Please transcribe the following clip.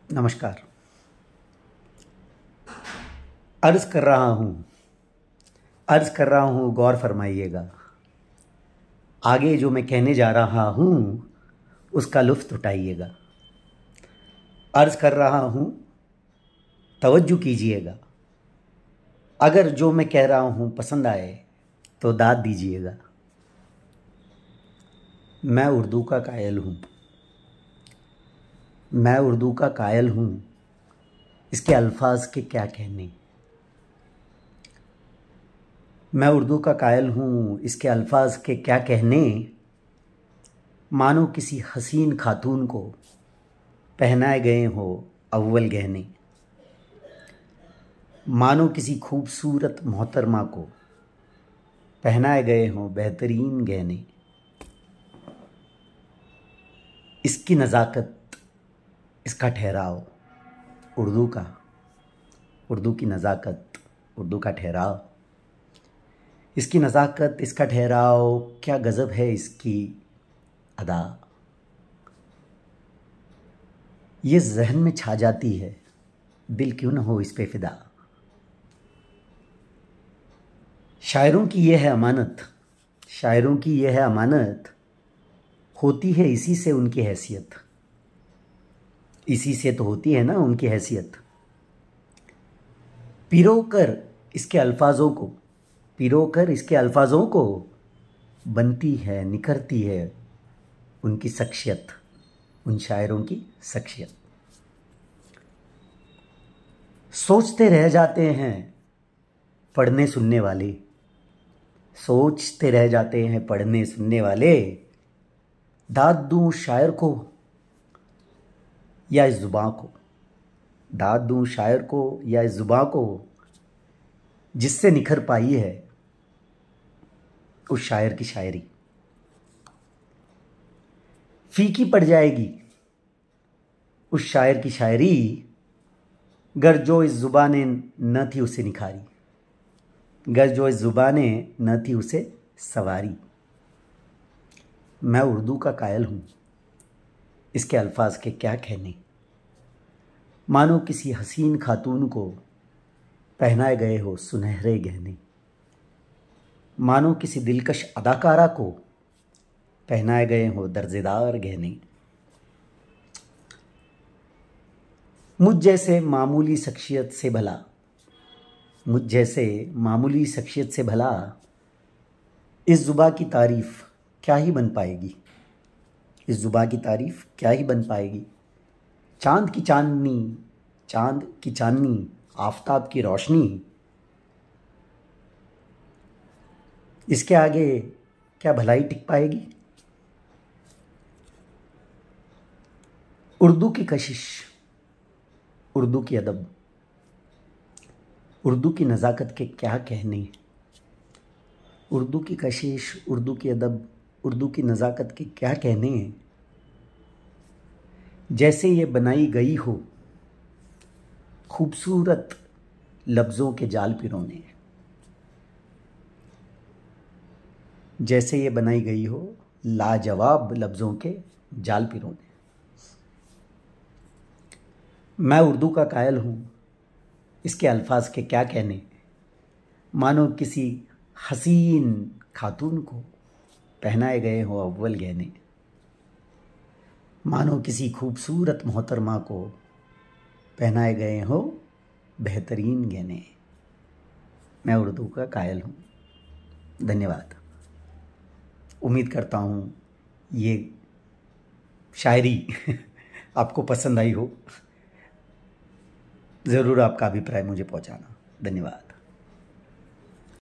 नमस्कार। अर्ज़ कर रहा हूँ गौर फरमाइएगा। आगे जो मैं कहने जा रहा हूँ उसका लुत्फ़ उठाइएगा। अर्ज़ कर रहा हूँ, तवज्जो कीजिएगा। अगर जो मैं कह रहा हूँ पसंद आए तो दाद दीजिएगा। मैं उर्दू का कायल हूँ, इसके अल्फाज के क्या कहने। मैं उर्दू का कायल हूँ, इसके अल्फाज के क्या कहने। मानो किसी हसीन खातून को पहनाए गए हो अव्वल गहने। मानो किसी खूबसूरत मोहतरमा को पहनाए गए हों बेहतरीन गहने। इसकी नज़ाकत, इसका ठहराव, उर्दू की नज़ाकत, उर्दू का ठहराव। इसकी नज़ाकत, इसका ठहराव, क्या गज़ब है इसकी अदा। ये ज़हन में छा जाती है, दिल क्यों न हो इस पे फ़िदा। शायरों की ये है अमानत, होती है इसी से उनकी हैसियत। इसी से तो होती है ना उनकी हैसियत। पिरोकर इसके अल्फाज़ों को बनती है, निखरती है उनकी शख्सियत, उन शायरों की शख्सियत। सोचते रह जाते हैं पढ़ने सुनने वाले, दाद दूं शायर को या इस ज़ुबां को, जिससे निखर पाई है उस शायर की शायरी। फीकी पड़ जाएगी उस शायर की शायरी, गर जो इस ज़ुबां ने न थी उसे सवारी। मैं उर्दू का कायल हूँ, इसके अल्फाज के क्या कहने। मानो किसी हसीन खातून को पहनाए गए हो सुनहरे गहने। मानो किसी दिलकश अदाकारा को पहनाए गए हो दर्जेदार गहने। मुझ जैसे मामूली शख्सियत से भला इस ज़ुबां की तारीफ़ क्या ही बन पाएगी। चाँद की चांदनी, आफ़ताब की रोशनी, इसके आगे क्या भलाई टिक पाएगी। उर्दू की कशिश, उर्दू की अदब, उर्दू की नज़ाकत के क्या कहने। उर्दू की कशिश, उर्दू की अदब, उर्दू की नज़ाकत के क्या कहने। जैसे ये बनाई गई हो खूबसूरत लफ्ज़ों के जाल पिरोने। जैसे ये बनाई गई हो लाजवाब लफ्ज़ों के जाल पिरोने। मैं उर्दू का कायल हूँ, इसके अल्फाज के क्या कहने। मानो किसी हसीन खातून को पहनाए गए हो अव्वल गहने। मानो किसी खूबसूरत मोहतरमा को पहनाए गए हो बेहतरीन गहने। मैं उर्दू का कायल हूँ। धन्यवाद। उम्मीद करता हूँ ये शायरी आपको पसंद आई हो। ज़रूर आपका अभिप्राय मुझे पहुँचाना। धन्यवाद।